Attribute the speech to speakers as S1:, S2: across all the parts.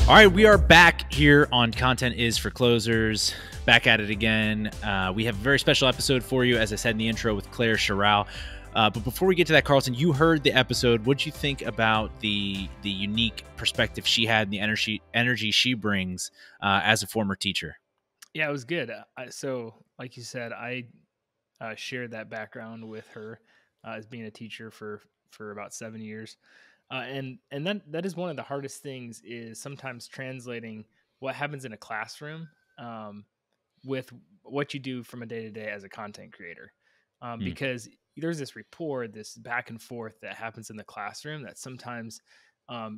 S1: All right, we are back here on Content is for Closers. Back at it again. We have a very special episode for you, as I said in the intro, with Claire Sherrill. But before we get to that, Carlton, you heard the episode. What'd you think about the unique perspective she had and the energy she brings as a former teacher?
S2: Yeah, it was good. So, like you said, I shared that background with her as being a teacher for about 7 years, and that is one of the hardest things is sometimes translating what happens in a classroom um, with what you do from a day to day as a content creator,
S1: Hmm.
S2: because there's this rapport, this back and forth that happens in the classroom that sometimes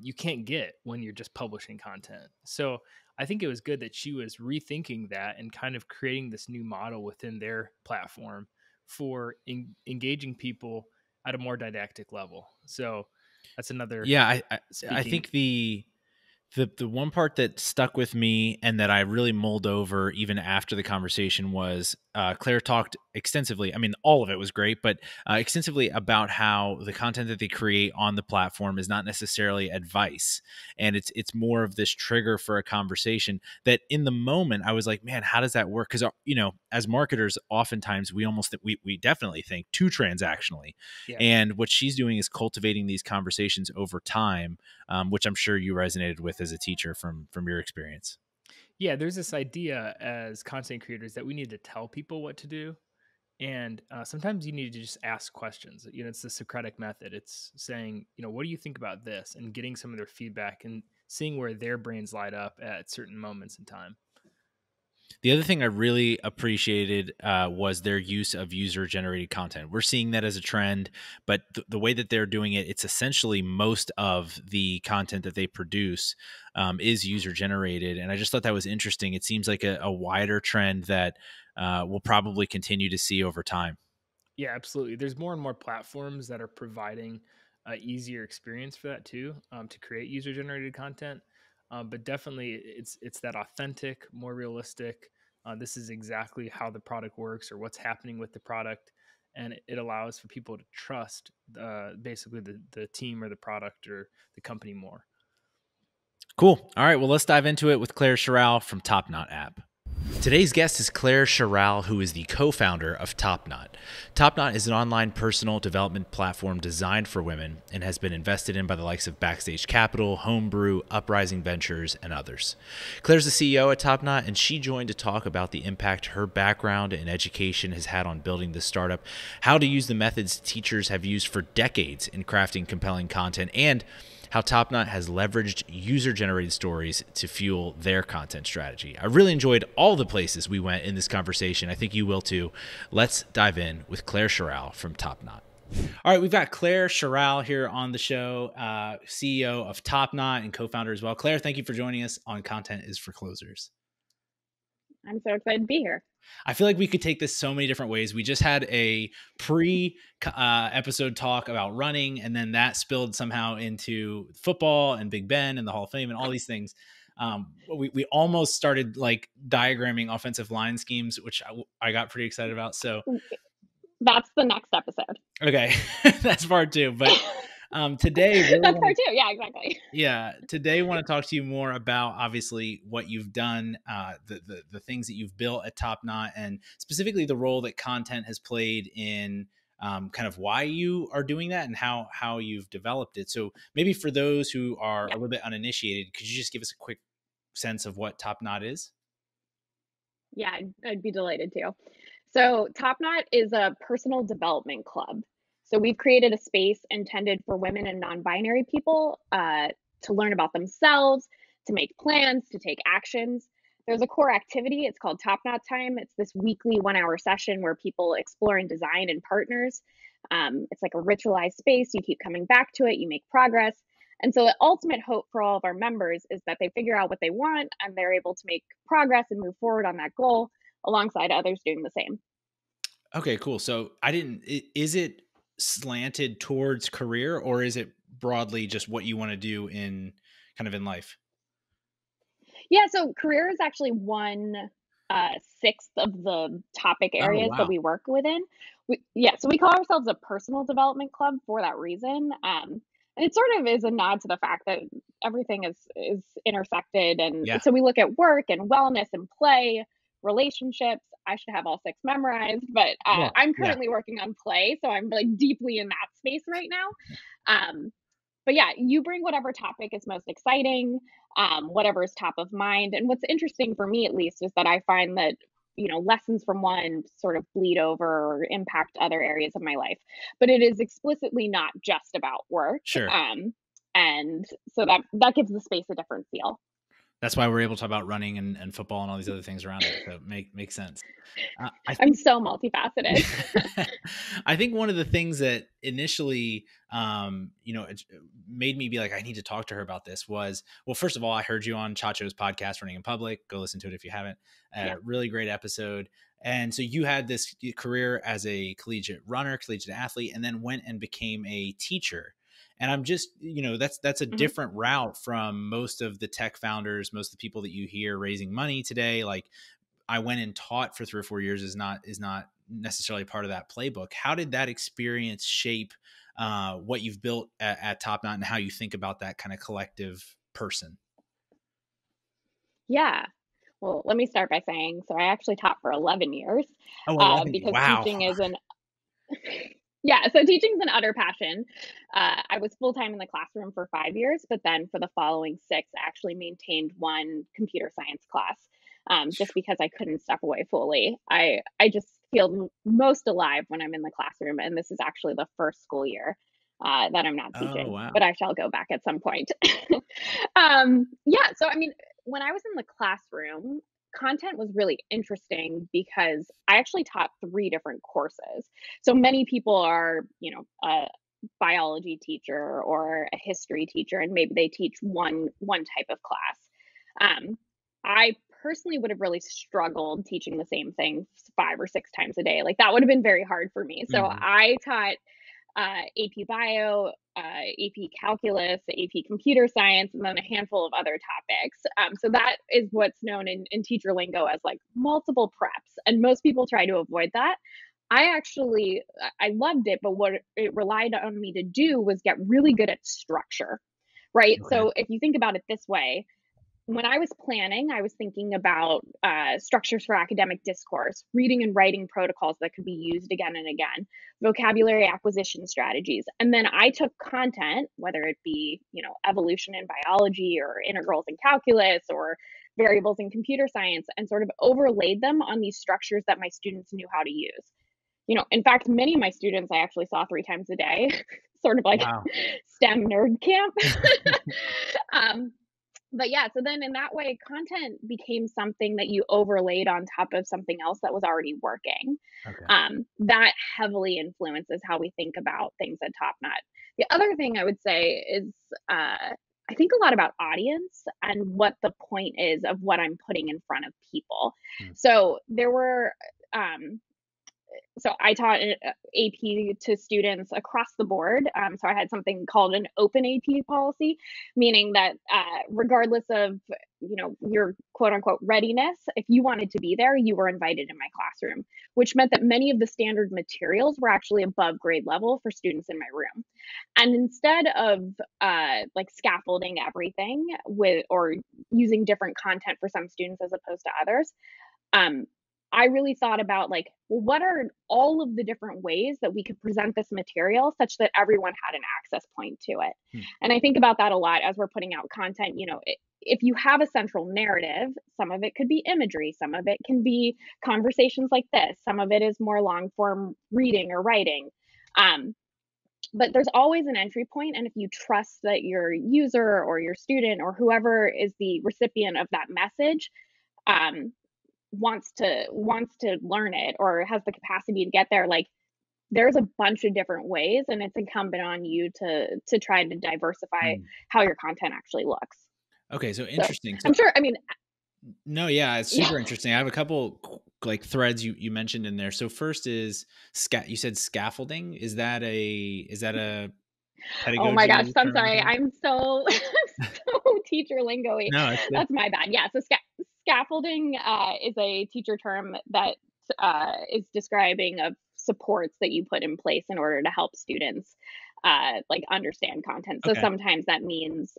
S2: you can't get when you're just publishing content. So I think it was good that she was rethinking that and kind of creating this new model within their platform for engaging people at a more didactic level. So that's another
S1: Yeah, I
S2: speaking.
S1: think the one part that stuck with me and that I really mulled over even after the conversation was Claire talked extensively. I mean, all of it was great, but extensively about how the content that they create on the platform is not necessarily advice, and it's more of this trigger for a conversation. That in the moment I was like, man, how does that work? Because as marketers, oftentimes we definitely think too transactionally,
S2: Yeah.
S1: and what she's doing is cultivating these conversations over time, which I'm sure you resonated with as a teacher from your experience.
S2: Yeah, there's this idea as content creators that we need to tell people what to do. And sometimes you need to just ask questions. It's the Socratic method. It's saying, what do you think about this? And getting some of their feedback and seeing where their brains light up at certain moments in time.
S1: The other thing I really appreciated was their use of user-generated content. We're seeing that as a trend, but the way that they're doing it, it's essentially most of the content that they produce is user-generated, and I just thought that was interesting. It seems like a wider trend that we'll probably continue to see over time.
S2: Yeah, absolutely. There's more and more platforms that are providing easier experience for that too, to create user generated content. But definitely, it's that authentic, more realistic. This is exactly how the product works or what's happening with the product, and it allows for people to trust basically the team or the product or the company more.
S1: Cool. All right, well, let's dive into it with Claire Sherrill from Top Knot app. Today's guest is Claire Sherrill, who is the co-founder of Top Knot. Top Knot is an online personal development platform designed for women and has been invested in by the likes of Backstage Capital, Homebrew, Uprising Ventures, and others. Claire's the CEO at Top Knot, and she joined to talk about the impact her background and education has had on building this startup, how to use the methods teachers have used for decades in crafting compelling content, and how Top Knot has leveraged user-generated stories to fuel their content strategy. I really enjoyed all the places we went in this conversation. I think you will too. Let's dive in with Claire Sherrill from Top Knot. All right, we've got Claire Sherrill here on the show, CEO of Top Knot and co-founder as well. Claire, thank you for joining us on Content is for Closers.
S3: I'm so excited to be here.
S1: I feel like we could take this so many different ways. We just had a pre-episode talk about running, and then that spilled somehow into football and Big Ben and the Hall of Fame and all these things. We almost started like diagramming offensive line schemes, which I got pretty excited about. So
S3: that's the next episode.
S1: Okay, that's part two. But today really
S3: that's part two. Yeah, exactly.
S1: Yeah, today I want to talk to you more about obviously what you've done, the things that you've built at Top Knot, and specifically the role that content has played in kind of why you are doing that and how you've developed it. So maybe for those who are a little bit uninitiated, could you just give us a quick sense of what Top Knot is?
S3: Yeah, I'd be delighted to. So Top Knot is a personal development club. So we've created a space intended for women and non-binary people to learn about themselves, to make plans, to take actions. There's a core activity. It's called Top Knot Time. It's this weekly 1 hour session where people explore and design in partners. It's like a ritualized space. You keep coming back to it. You make progress. And so the ultimate hope for all of our members is that they figure out what they want and they're able to make progress and move forward on that goal alongside others doing the same.
S1: Okay, cool. So is it slanted towards career, or is it broadly just what you want to do in kind of in life?
S3: Yeah, so career is actually 1/6 of the topic areas that we work within. So we call ourselves a personal development club for that reason. And it sort of is a nod to the fact that everything is intersected. And
S1: Yeah.
S3: so we look at work and wellness and play, relationships. I should have all six memorized, but
S1: Well,
S3: I'm
S1: yeah.
S3: currently working on play, so I'm like deeply in that space right now. Um, but yeah, you bring whatever topic is most exciting, whatever is top of mind. And what's interesting for me, at least, is that I find that lessons from one sort of bleed over or impact other areas of my life. But it is explicitly not just about work,
S1: Sure.
S3: and so that gives the space a different feel.
S1: That's why we're able to talk about running and football and all these other things around it. So makes sense. I
S3: I'm
S1: think
S3: so multifaceted.
S1: I think one of the things that initially, it made me be like, I need to talk to her about this was, well, first of all, I heard you on Chacho's podcast, Running in Public. Go listen to it if you haven't.
S3: Yeah.
S1: Really great episode. And so you had this career as a collegiate runner, collegiate athlete, and then went and became a teacher. And I'm just, that's a
S3: Mhm.
S1: different route from most of the tech founders, most of the people that you hear raising money today. Like, I went and taught for 3 or 4 years is not necessarily part of that playbook. How did that experience shape what you've built at Top Knot and how you think about that kind of collective person?
S3: Yeah. Well, let me start by saying, so I actually taught for 11 years,
S1: Oh, 11.
S3: because
S1: Wow.
S3: teaching is an yeah, so teaching's an utter passion. I was full time in the classroom for 5 years, but then for the following six, I actually maintained one computer science class, just because I couldn't step away fully. I just feel most alive when I'm in the classroom, and this is actually the first school year that I'm not
S1: Oh,
S3: teaching,
S1: wow.
S3: but I shall go back at some point. Yeah, so I mean, when I was in the classroom, content was really interesting because I actually taught three different courses. So many people are, a biology teacher or a history teacher, and maybe they teach one type of class. I personally would have really struggled teaching the same thing 5 or 6 times a day. Like that would have been very hard for me. So
S1: Mhm.
S3: I taught AP Bio, AP Calculus, AP Computer Science, and then a handful of other topics. So that is what's known in teacher lingo as like multiple preps, and most people try to avoid that. I loved it, but what it relied on me to do was get really good at structure, right?
S1: Okay.
S3: So if you think about it this way, when I was planning, I was thinking about structures for academic discourse, reading and writing protocols that could be used again and again, vocabulary acquisition strategies. And then I took content, whether it be, evolution in biology or integrals in calculus or variables in computer science, and sort of overlaid them on these structures that my students knew how to use. In fact, many of my students I actually saw 3 times a day, sort of like
S1: Wow.
S3: STEM nerd camp. um, but yeah, so then in that way, content became something that you overlaid on top of something else that was already working.
S1: Okay.
S3: That heavily influences how we think about things at Top Knot. The other thing I would say is I think a lot about audience and what the point is of what I'm putting in front of people.
S1: Hmm.
S3: So there were so I taught AP to students across the board. So I had something called an open AP policy, meaning that regardless of your quote unquote readiness, if you wanted to be there, you were invited in my classroom, which meant that many of the standard materials were actually above grade level for students in my room. And instead of like scaffolding everything with or using different content for some students as opposed to others, um, I really thought about like, well, what are all of the different ways that we could present this material such that everyone had an access point to it?
S1: Hmm.
S3: And I think about that a lot as we're putting out content. If you have a central narrative, some of it could be imagery, some of it can be conversations like this, some of it is more long form reading or writing. But there's always an entry point, and if you trust that your user or your student or whoever is the recipient of that message um, wants to learn it or has the capacity to get there, like there's a bunch of different ways, and it's incumbent on you to try to diversify
S1: Hmm.
S3: how your content actually looks.
S1: Okay. So
S3: So
S1: interesting. So
S3: I'm sure, I mean,
S1: no, yeah, it's
S3: yeah.
S1: super interesting. I have a couple like threads you mentioned in there. So first is you said scaffolding. Is that a
S3: Oh my gosh,
S1: pedagogy
S3: so I'm
S1: term?
S3: sorry. I'm so so teacher lingo-y.
S1: No, it's good.
S3: That's my bad. Yeah, so scaffolding is a teacher term that is describing of supports that you put in place in order to help students like understand content. So
S1: Okay.
S3: sometimes that means,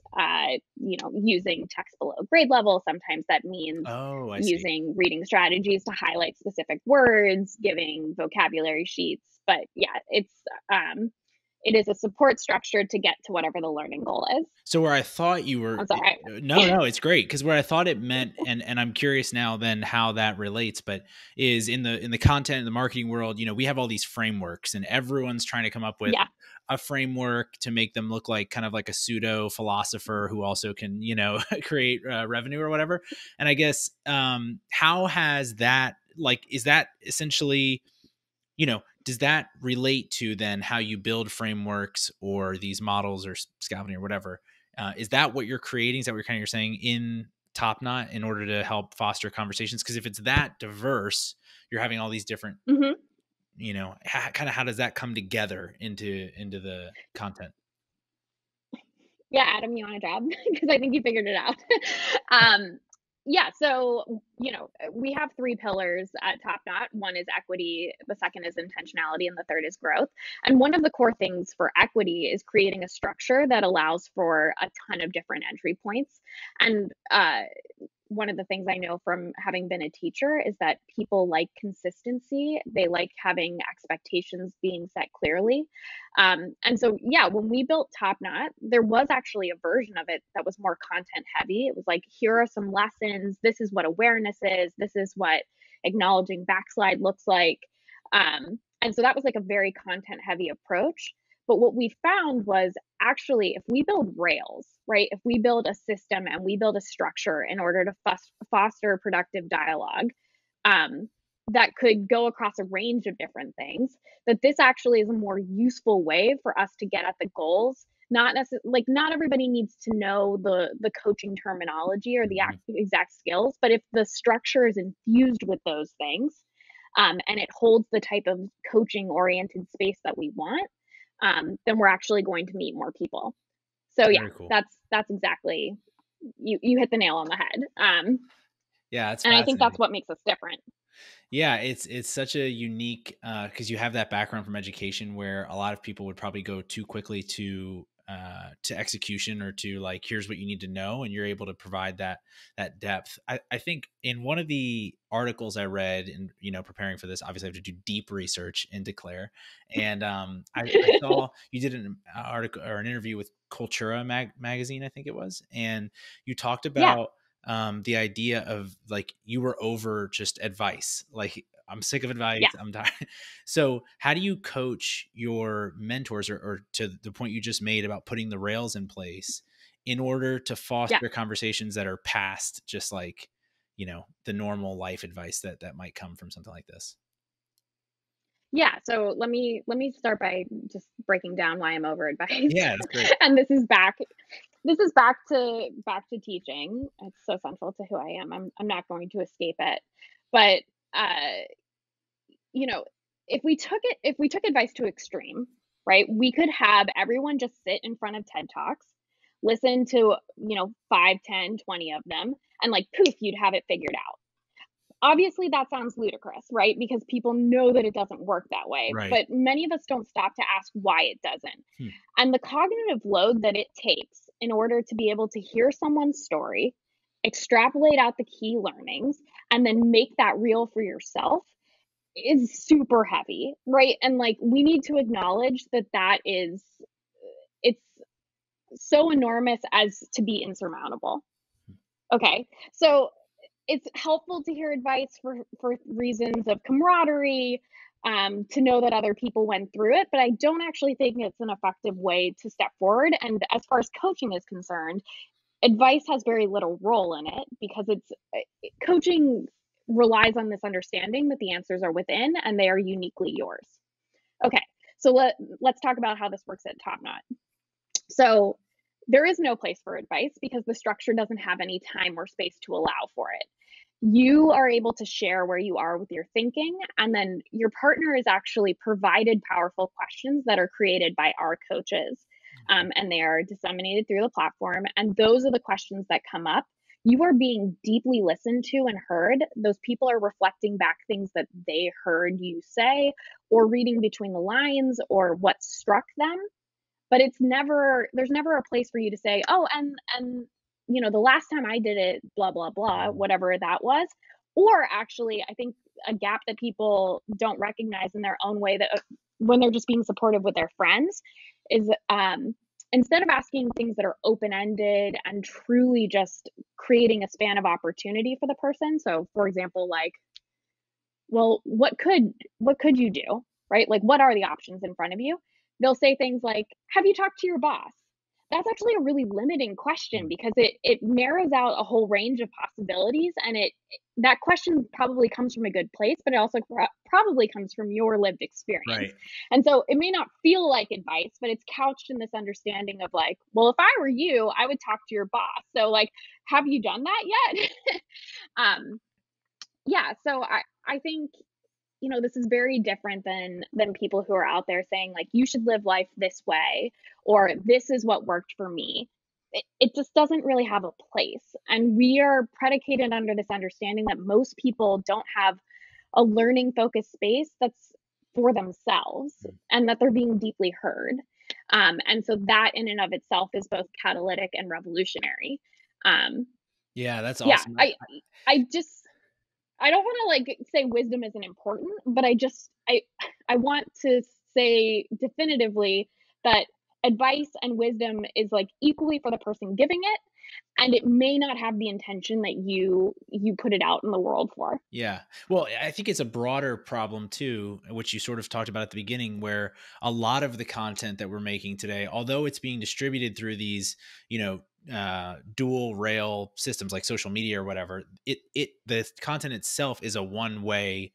S3: using text below grade level. Sometimes that means
S1: Oh, I see.
S3: using reading strategies to highlight specific words, giving vocabulary sheets. But yeah, it is a support structure to get to whatever the learning goal is.
S1: So where I thought you were
S3: I'm sorry.
S1: no, it's great because where I thought it meant, and I'm curious now then how that relates, but is in the content and the marketing world, we have all these frameworks and everyone's trying to come up with
S3: Yeah.
S1: a framework to make them look like kind of like a pseudo philosopher who also can, create revenue or whatever. And I guess how has that, like, is that essentially, does that relate to then how you build frameworks or these models or scaffolding or whatever? Is that what you're creating? Is that what you're saying in TopKnot in order to help foster conversations? Because if it's that diverse, you're having all these different,
S3: Hmm.
S1: kind of how does that come together into the content?
S3: Yeah, Adam, you want a job? Because I think you figured it out. um, yeah, so we have three pillars at Top Knot. One is equity, the second is intentionality, and the third is growth. And one of the core things for equity is creating a structure that allows for a ton of different entry points. And one of the things I know from having been a teacher is that people like consistency. They like having expectations being set clearly. And so, yeah, when we built Top Knot, there was actually a version of it that was more content heavy. It was like, here are some lessons. This is what awareness is. This is what acknowledging backslide looks like. And so that was like a very content heavy approach. But what we found was actually, if we build Rails, right, if we build a system and we build a structure in order to foster productive dialogue, that could go across a range of different things, that this actually is a more useful way for us to get at the goals. Not necessarily, like, not everybody needs to know the coaching terminology or the
S1: Mhm.
S3: exact skills, but if the structure is infused with those things, and it holds the type of coaching oriented space that we want, then we're actually going to meet more people. So yeah,
S1: Very cool.
S3: that's exactly, you hit the nail on the head.
S1: Yeah, it's
S3: And I think that's
S1: fascinating.
S3: what makes us different.
S1: Yeah, it's such a unique because you have that background from education where a lot of people would probably go too quickly to execution or to like here's what you need to know, and you're able to provide that depth. I think in one of the articles I read and preparing for this, obviously I have to do deep research into Claire, and I saw you did an article or an interview with Cultura magazine, I think it was, and you talked
S3: Yeah,
S1: about the idea of like you were over just advice. Like I'm sick of advice.
S3: yeah,
S1: I'm tired. So how do you coach your mentors or to the point you just made about putting the rails in place in order to
S3: yeah.
S1: foster conversations that are past just like, the normal life advice that might come from something like this?
S3: Yeah, so let me start by just breaking down why I'm over advised.
S1: Yeah, that's great.
S3: And this is back to teaching. It's so central to who I am. I'm not going to escape it. But uh you know, if we took advice to extreme, right? We could have everyone just sit in front of TED Talks, listen to, 5, 10, 20 of them, and like poof, you'd have it figured out. Obviously, that sounds ludicrous, right? Because people know that it doesn't work that way,
S1: Right.
S3: but many of us don't stop to ask why it doesn't.
S1: Hmm.
S3: And the cognitive load that it takes in order to be able to hear someone's story, extrapolate out the key learnings, and then make that real for yourself is super heavy, right? And like we need to acknowledge that it's so enormous as to be insurmountable. Okay. So it's helpful to hear advice for reasons of camaraderie, to know that other people went through it, but I don't actually think it's an effective way to step forward. And as far as coaching is concerned, advice has very little role in it because coaching relies on this understanding that the answers are within and they are uniquely yours. Okay, so let's talk about how this works at TopKnot. So there is no place for advice because the structure doesn't have any time or space to allow for it. You are able to share where you are with your thinking, and then your partner is actually provided powerful questions that are created by our coaches, and they are disseminated through the platform. And those are the questions that come up. You are being deeply listened to and heard. Those people are reflecting back things that they heard you say, or reading between the lines, or what struck them. but there's never a place for you to say, oh, and the last time I did it, blah blah blah, whatever that was. Or actually, I think a gap that people don't recognize in their own way, that when they're just being supportive with their friends, is instead of asking things that are open ended and truly just creating a span of opportunity for the person. So, for example, like, well, what could you do, right? Like, what are the options in front of you? They'll say things like, have you talked to your boss? That's actually a really limiting question, because it narrows out a whole range of possibilities, and that question probably comes from a good place, but it also probably comes from your lived experience.
S1: Right.
S3: And so it may not feel like advice, but it's couched in this understanding of like, well, if I were you, I would talk to your boss. So like, have you done that yet? um, yeah, so I think, this is very different than people who are out there saying like, you should live life this way, or this is what worked for me. It just doesn't really have a place. And we are predicated under this understanding that most people don't have a learning focused space that's for themselves, and that they're being deeply heard. And so that in and of itself is both catalytic and revolutionary.
S1: Yeah, that's
S3: Yeah,
S1: awesome.
S3: I don't want to like say wisdom isn't important, but I want to say definitively that advice and wisdom is like equally for the person giving it, and it may not have the intention that you put it out in the world for.
S1: Yeah. Well, I think it's a broader problem too, which you sort of talked about at the beginning, where a lot of the content that we're making today, although it's being distributed through these, dual rail systems like social media or whatever, the content itself is a one-way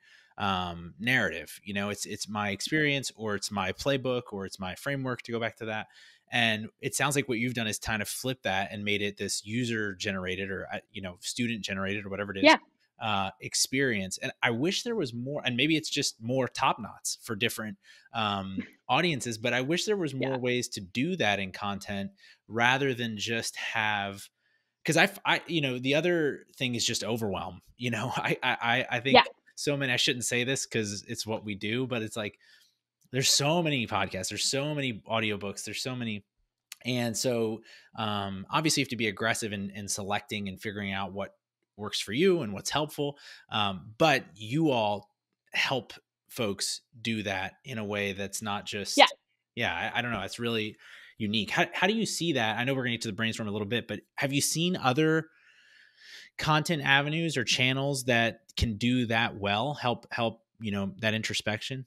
S1: narrative. It's my experience, or it's my playbook, or it's my framework, to go back to that. And it sounds like what you've done is kind of flip that and made it this user generated, or student generated, or whatever it is.
S3: Yeah.
S1: Experience. And I wish there was more, and maybe it's just more top knots for different audiences, but I wish there was more ways to do that in content, rather than just have, because the other thing is just overwhelm. I think so many, I shouldn't say this because it's what we do, but it's like, there's so many podcasts, there's so many audiobooks, there's so many. And so obviously you have to be aggressive in selecting and figuring out what works for you and what's helpful. But you all help folks do that in a way that's not just, I don't know. It's really unique. How do you see that? I know we're going to get to the brainstorm a little bit, but have you seen other content avenues or channels that can do that well, help, that introspection?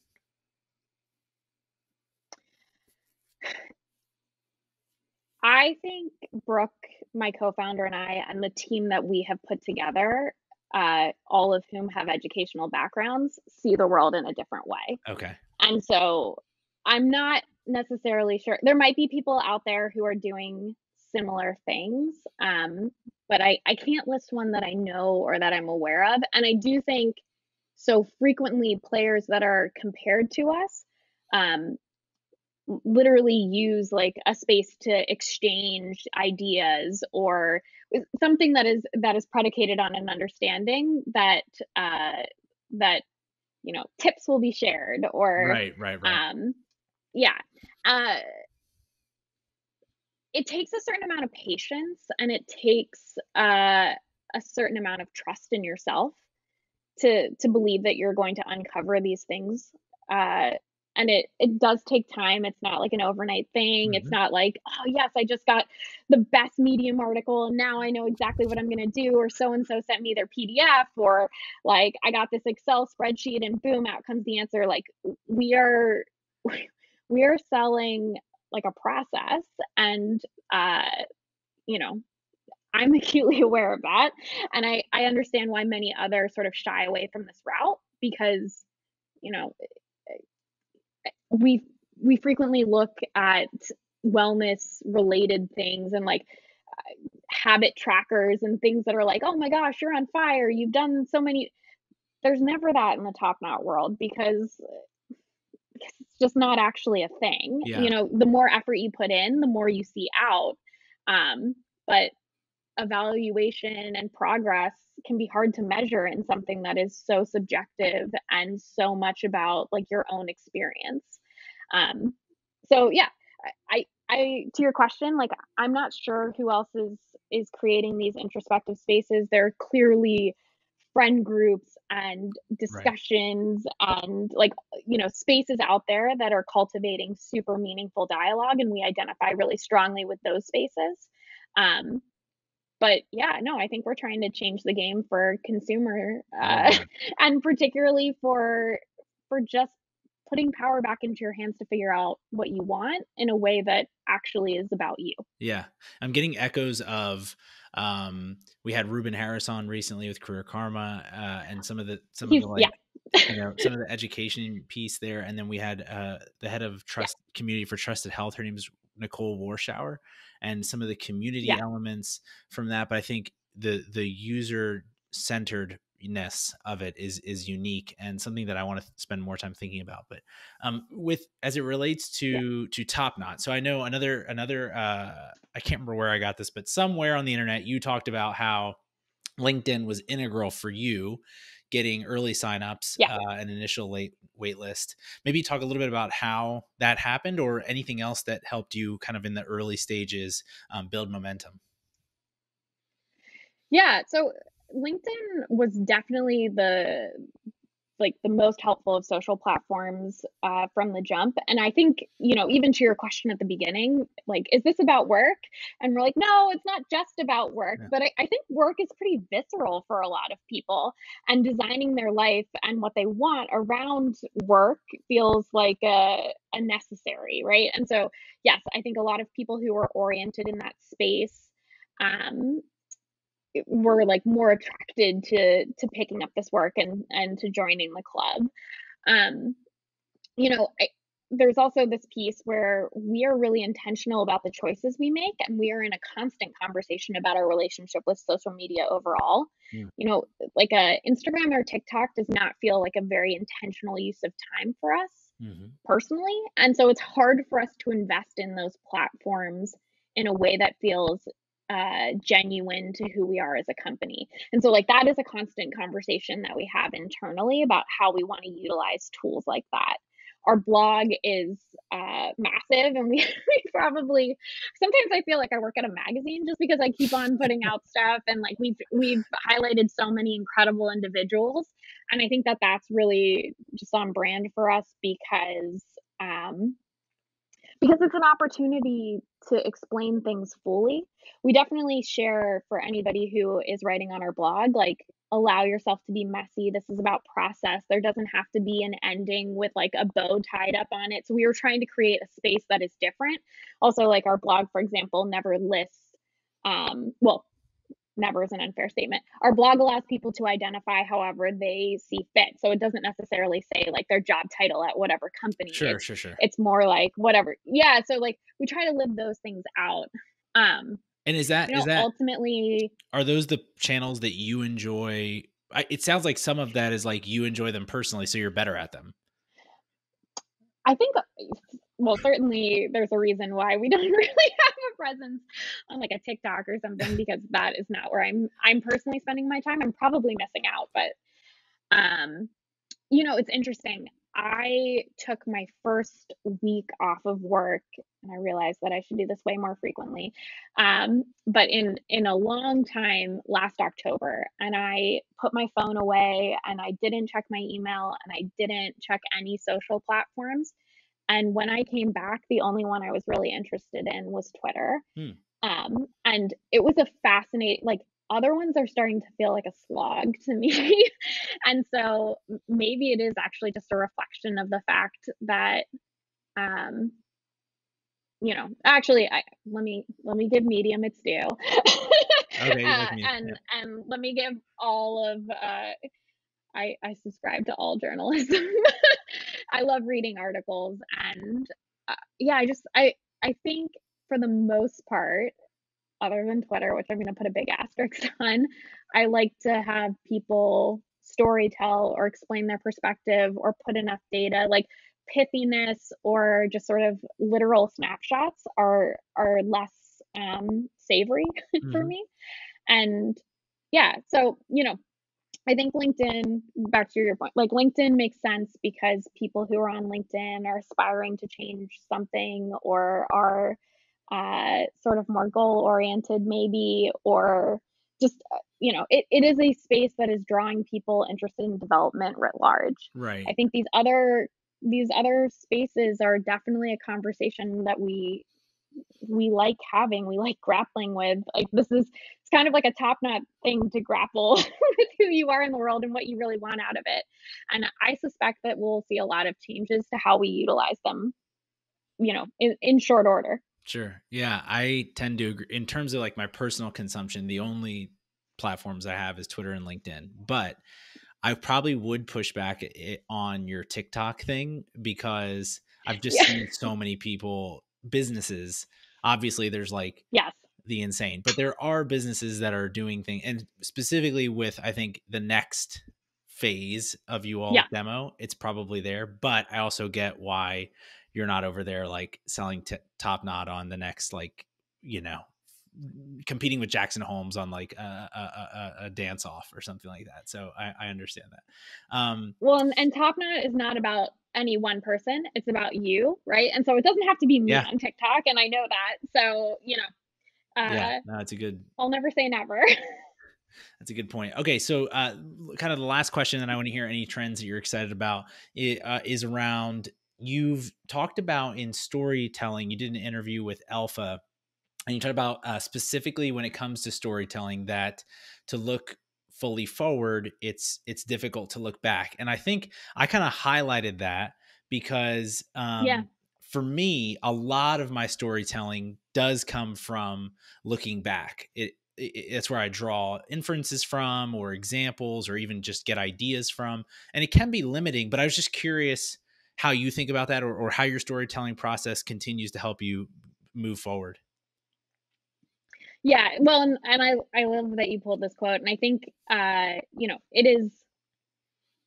S3: I think Brooke, my co-founder, and I, and the team that we have put together, all of whom have educational backgrounds, see the world in a different way.
S1: Okay.
S3: And so I'm not necessarily sure. There might be people out there who are doing similar things, but I can't list one that I know or that I'm aware of. And I do think so frequently players that are compared to us literally use like a space to exchange ideas, or something that is predicated on an understanding that that tips will be shared, or
S1: right.
S3: yeah it takes a certain amount of patience, and it takes a certain amount of trust in yourself to believe that you're going to uncover these things. And it does take time. It's not like an overnight thing. It's not like, oh yes, I just got the best Medium article and now I know exactly what I'm going to do, or so and so sent me their PDF, or like I got this Excel spreadsheet and boom, out comes the answer. Like we are selling like a process, and I'm acutely aware of that, and I understand why many others sort of shy away from this route, because you know we frequently look at wellness related things and like habit trackers and things that are like, oh my gosh, you're on fire, you've done so many. There's never that in the Top Knot world, because it's just not actually a thing. The more effort you put in, the more you see out. But evaluation and progress can be hard to measure in something that is so subjective and so much about like your own experience. So yeah, to your question, like, I'm not sure who else is creating these introspective spaces. There are clearly friend groups and
S1: Right.
S3: discussions and, like, spaces out there that are cultivating super meaningful dialogue, and we identify really strongly with those spaces. Um, but yeah, no, I think we're trying to change the game for consumer,
S1: I love that.
S3: and particularly for just putting power back into your hands to figure out what you want in a way that actually is about you.
S1: Yeah. I'm getting echoes of we had Ruben Harris on recently with Career Karma, and some of
S3: He's
S1: the
S3: yeah.
S1: like, some of the education piece there. And then we had the head of
S3: Yeah,
S1: trust community for trusted health. Her name is Nicole Warshower, and some of the community
S3: yeah,
S1: elements from that. But I think the user centeredness of it is unique and something that I want to spend more time thinking about. But with as it relates
S3: yeah.
S1: to Top Knot, so I know another I can't remember where I got this, but somewhere on the internet you talked about how LinkedIn was integral for you getting early signups,
S3: Yeah.
S1: an initial wait list. Maybe talk a little bit about how that happened or anything else that helped you kind of in the early stages build momentum.
S3: Yeah, so LinkedIn was definitely the most helpful of social platforms, from the jump. And I think, even to your question at the beginning, like, is this about work? And we're like, no, it's not just about work.
S1: Yeah.
S3: But I think work is pretty visceral for a lot of people. And designing their life and what they want around work feels like a necessary, right? And so, yes, I think a lot of people who are oriented in that space, um, were like more attracted to picking up this work and to joining the club. Um, there's also this piece where we are really intentional about the choices we make, and we are in a constant conversation about our relationship with social media overall.
S1: Mm.
S3: You know, like Instagram or TikTok does not feel like a very intentional use of time for us
S1: Mm-hmm.
S3: personally, and so it's hard for us to invest in those platforms in a way that feels genuine to who we are as a company. And so, like, that is a constant conversation that we have internally about how we want to utilize tools like that. Our blog is massive, and we, we probably sometimes I feel like I work at a magazine just because I keep on putting out stuff, and like we've highlighted so many incredible individuals, and I think that that's really just on brand for us um, because it's an opportunity to explain things fully. We definitely share for anybody who is writing on our blog, like, allow yourself to be messy. This is about process. There doesn't have to be an ending with like a bow tied up on it. So we were trying to create a space that is different. Also, like, our blog, for example, never lists, well, never is an unfair statement. Our blog allows people to identify however they see fit. So it doesn't necessarily say like their job title at whatever company.
S1: Sure,
S3: It's
S1: sure, sure.
S3: it's more like whatever. Yeah, so like we try to live those things out. Um,
S1: And is that
S3: ultimately,
S1: are those the channels that you enjoy? It sounds like some of that is like you enjoy them personally, so you're better at them.
S3: I think, well, certainly there's a reason why we don't really have a presence on like a TikTok or something, because that is not where I'm personally spending my time. I'm probably missing out, but um it's interesting. I took my first week off of work, and I realized that I should do this way more frequently. But in a long time last October, and I put my phone away, and I didn't check my email, and I didn't check any social platforms. And when I came back, the only one I was really interested in was Twitter.
S1: Hmm.
S3: And it was a fascinating, like, other ones are starting to feel like a slog to me. And so maybe it is actually just a reflection of the fact that, um, actually, let me give Medium its due.
S1: Okay, you like me. Yeah.
S3: And let me give all of, I subscribe to all journalism. I love reading articles, and yeah, I think for the most part, other than Twitter, which I'm going to put a big asterisk on, I like to have people story tell or explain their perspective or put enough data. Like, pithiness or just sort of literal snapshots are less savory for
S1: Mhm.
S3: me. And yeah, so I think LinkedIn, back to your point, like, LinkedIn makes sense because people who are on LinkedIn are aspiring to change something or are sort of more goal oriented maybe, or just, it is a space that is drawing people interested in development writ large.
S1: Right.
S3: I think these other spaces are definitely a conversation that we like having, we like grappling with. Like, it's kind of like a top knot thing to grapple with who you are in the world and what you really want out of it. And I suspect that we'll see a lot of changes to how we utilize them, in short order.
S1: Sure. Yeah, I tend to agree. In terms of like my personal consumption, the only platforms I have is Twitter and LinkedIn. But I probably would push back on your TikTok thing, because I've just
S3: Yeah.
S1: seen so many people, businesses. Obviously, there's like
S3: Yes.
S1: the insane, but there are businesses that are doing things, and specifically with, I think, the next phase of you all
S3: Yeah.
S1: demo, it's probably there. But I also get why you're not over there like selling Top Knot on the next, like, competing with Jackson Holmes on like a dance off or something like that. So I understand that.
S3: Well, and Top Knot is not about any one person. It's about you, right? And so it doesn't have to be me
S1: Yeah.
S3: on TikTok, and I know that. So,
S1: Yeah, no, it's a good.
S3: I'll never say never.
S1: That's a good point. Okay, so kind of the last question, and I want to hear any trends that you're excited about, is around, you've talked about in storytelling. You did an interview with Alpha, and you talked about specifically when it comes to storytelling, that to look fully forward, it's difficult to look back. And I think I kind of highlighted that because
S3: Yeah.
S1: for me, a lot of my storytelling does come from looking back. It's where I draw inferences from, or examples, or even just get ideas from. And it can be limiting, but I was just curious how you think about that, or how your storytelling process continues to help you move forward.
S3: Yeah. Well, and I love that you pulled this quote. And I think,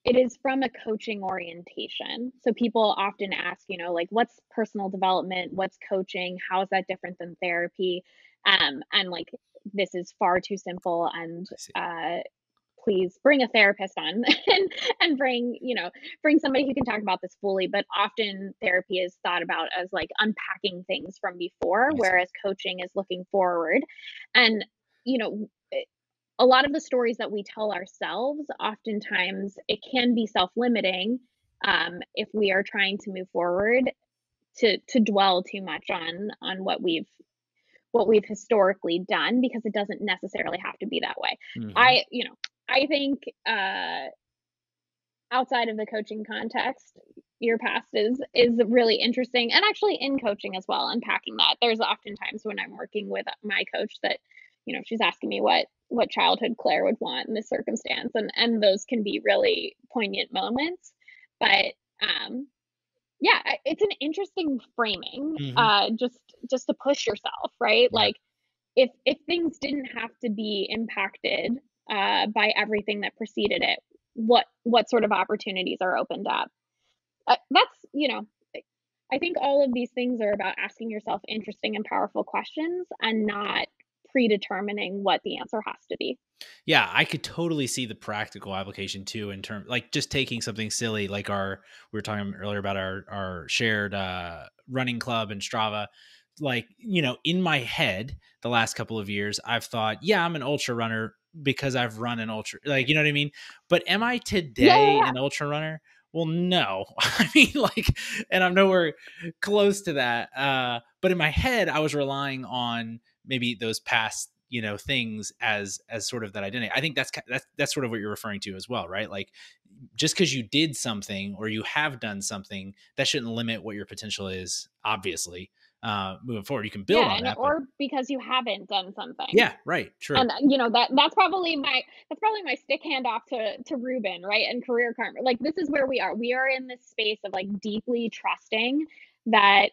S3: it is from a coaching orientation. So people often ask, like, what's personal development? What's coaching? How is that different than therapy? And like, this is far too simple. And
S1: I see.
S3: please bring a therapist on and bring somebody who can talk about this fully. But often therapy is thought about as like unpacking things from before,
S1: I see.
S3: whereas coaching is looking forward. And, you know, a lot of the stories that we tell ourselves, oftentimes it can be self-limiting, if we are trying to move forward, to dwell too much on what we've historically done, because it doesn't necessarily have to be that way.
S1: Mm-hmm.
S3: I think, outside of the coaching context, your past is really interesting, and actually in coaching as well, unpacking that. There's oftentimes when I'm working with my coach that, she's asking me what childhood Claire would want in this circumstance, and those can be really poignant moments. But yeah, it's an interesting framing,
S1: Mm-hmm.
S3: just to push yourself, right?
S1: Yeah.
S3: Like, if things didn't have to be impacted by everything that preceded it, what sort of opportunities are opened up? That's, I think all of these things are about asking yourself interesting and powerful questions, and not predetermining what the answer has to be.
S1: Yeah, I could totally see the practical application too, in terms like just taking something silly like we were talking earlier about our shared running club and Strava. Like, in my head, the last couple of years, I've thought, yeah, I'm an ultra runner because I've run an ultra, like, you know what I mean? But am I
S3: Yeah, yeah,
S1: today
S3: yeah.
S1: an ultra runner? Well, no. I mean, like, and I'm nowhere close to that. But in my head, I was relying on maybe those past, things as sort of that identity. I think that's sort of what you're referring to as well, right? Like, just because you did something or you have done something, that shouldn't limit what your potential is, obviously. Moving forward, you can build
S3: Yeah,
S1: on
S3: and
S1: that, but
S3: or because you haven't done something.
S1: yeah, right, true.
S3: And that's probably my stick hand off to Ruben, right? And career karma. Like, this is where we are. We are in this space of like deeply trusting that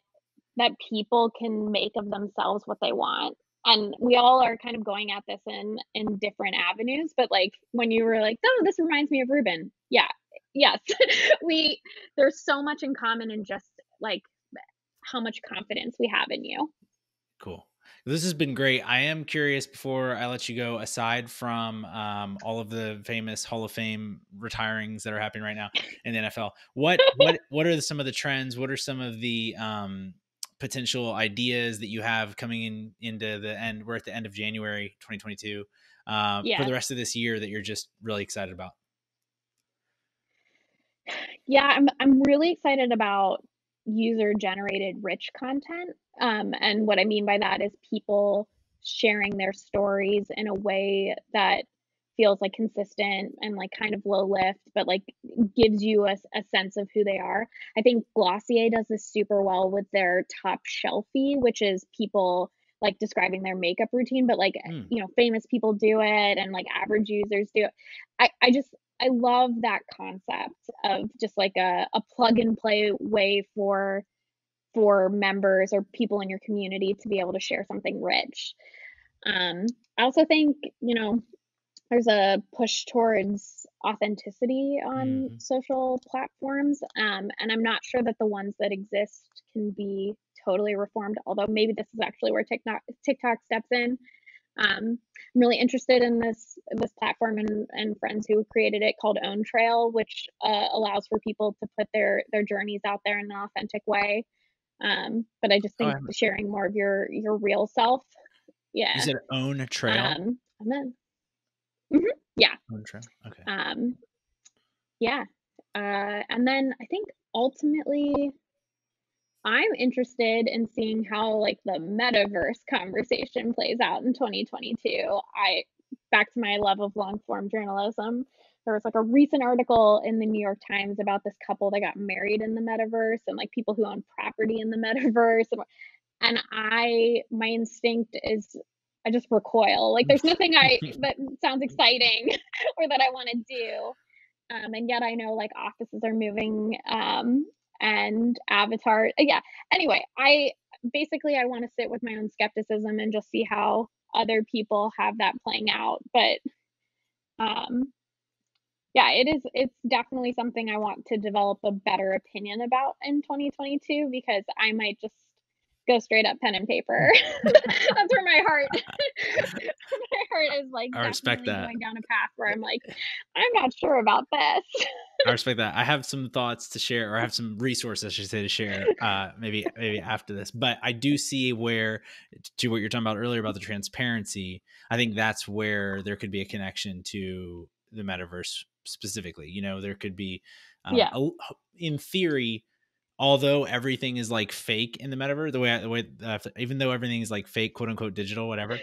S3: people can make of themselves what they want. And we all are kind of going at this in different avenues. But like, when you were like, oh, this reminds me of Ruben. Yeah. Yes. we There's so much in common in just like how much confidence we have in you.
S1: Cool. This has been great. I am curious, before I let you go, aside from all of the famous Hall of Fame retirings that are happening right now in the NFL, what are some of the trends? What are some of the potential ideas that you have coming into the end. We're at the end of January 2022 for the rest of this year that you're just really excited about?
S3: Yeah, I'm really excited about user generated rich content. And what I mean by that is people sharing their stories in a way that feels like consistent and like kind of low lift, but like gives you a sense of who they are. I think Glossier does this super well with their top shelfie, which is people like describing their makeup routine, but like, you know, famous people do it and like average users do it. I love that concept of just like a plug and play way for members or people in your community to be able to share something rich. I also think, you know, there's a push towards authenticity on social platforms. And I'm not sure that the ones that exist can be totally reformed, although maybe this is actually where TikTok steps in. I'm really interested in this platform and friends who created it called Own Trail, which allows for people to put their journeys out there in an authentic way. But I just think sharing more of your real self. Yeah.
S1: You said Own Trail.
S3: And then, yeah.
S1: Own Trail. Okay.
S3: Yeah. And then I think ultimately I'm interested in seeing how like the metaverse conversation plays out in 2022. Back to my love of long form journalism. There was like a recent article in the New York Times about this couple that got married in the metaverse and like people who own property in the metaverse. And my instinct is I just recoil. Like there's nothing that sounds exciting or that I want to do. And yet I know like offices are moving and avatar. Yeah. Anyway, I want to sit with my own skepticism and just see how other people have that playing out. But yeah, it's definitely something I want to develop a better opinion about in 2022 because I might just go straight up pen and paper. That's where my heart is like
S1: I respect that.
S3: Going down a path where I'm like, I'm not sure about this.
S1: I respect that. I have some thoughts to share, or I have some resources, I should say, to share maybe after this. But I do see where, to what you're talking about earlier about the transparency, I think that's where there could be a connection to the metaverse specifically. You know, there could be, in theory, although everything is like fake in the metaverse, the way even though everything is like fake, quote unquote, digital, whatever,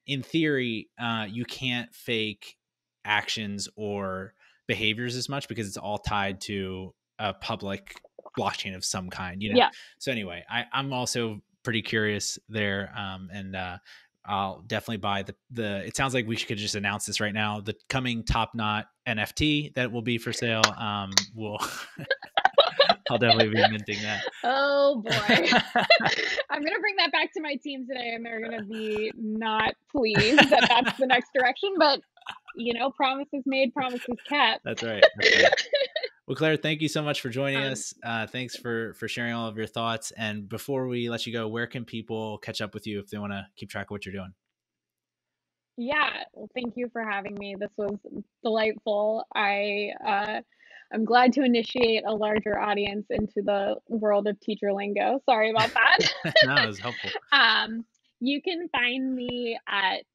S1: in theory, you can't fake actions or behaviors as much because it's all tied to a public blockchain of some kind, you know?
S3: Yeah.
S1: So anyway, I'm also pretty curious there. And I'll definitely buy the, it sounds like we could just announce this right now, the coming Top Knot NFT that will be for sale. I'll definitely be minting that.
S3: Oh boy. I'm going to bring that back to my team today and they're going to be not pleased that that's the next direction, but you know, promises made, promises kept.
S1: That's right. Well, Claire, thank you so much for joining us. Thanks for sharing all of your thoughts. And before we let you go, where can people catch up with you if they want to keep track of what you're doing?
S3: Yeah, well, thank you for having me. This was delightful. I'm glad to initiate a larger audience into the world of teacher lingo. Sorry about that.
S1: No, it was helpful.
S3: You can find me at,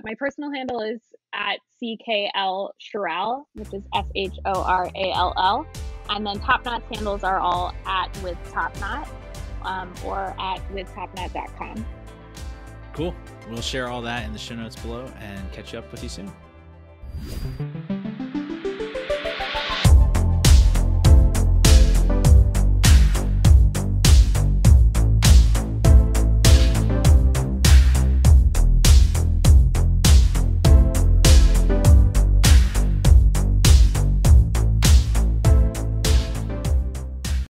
S3: my personal handle is at CKL Shorall, which is SHORALL. And then Top Knot's handles are all at with Top Knot or at withtopknot.com.
S1: Cool. We'll share all that in the show notes below and catch up with you soon.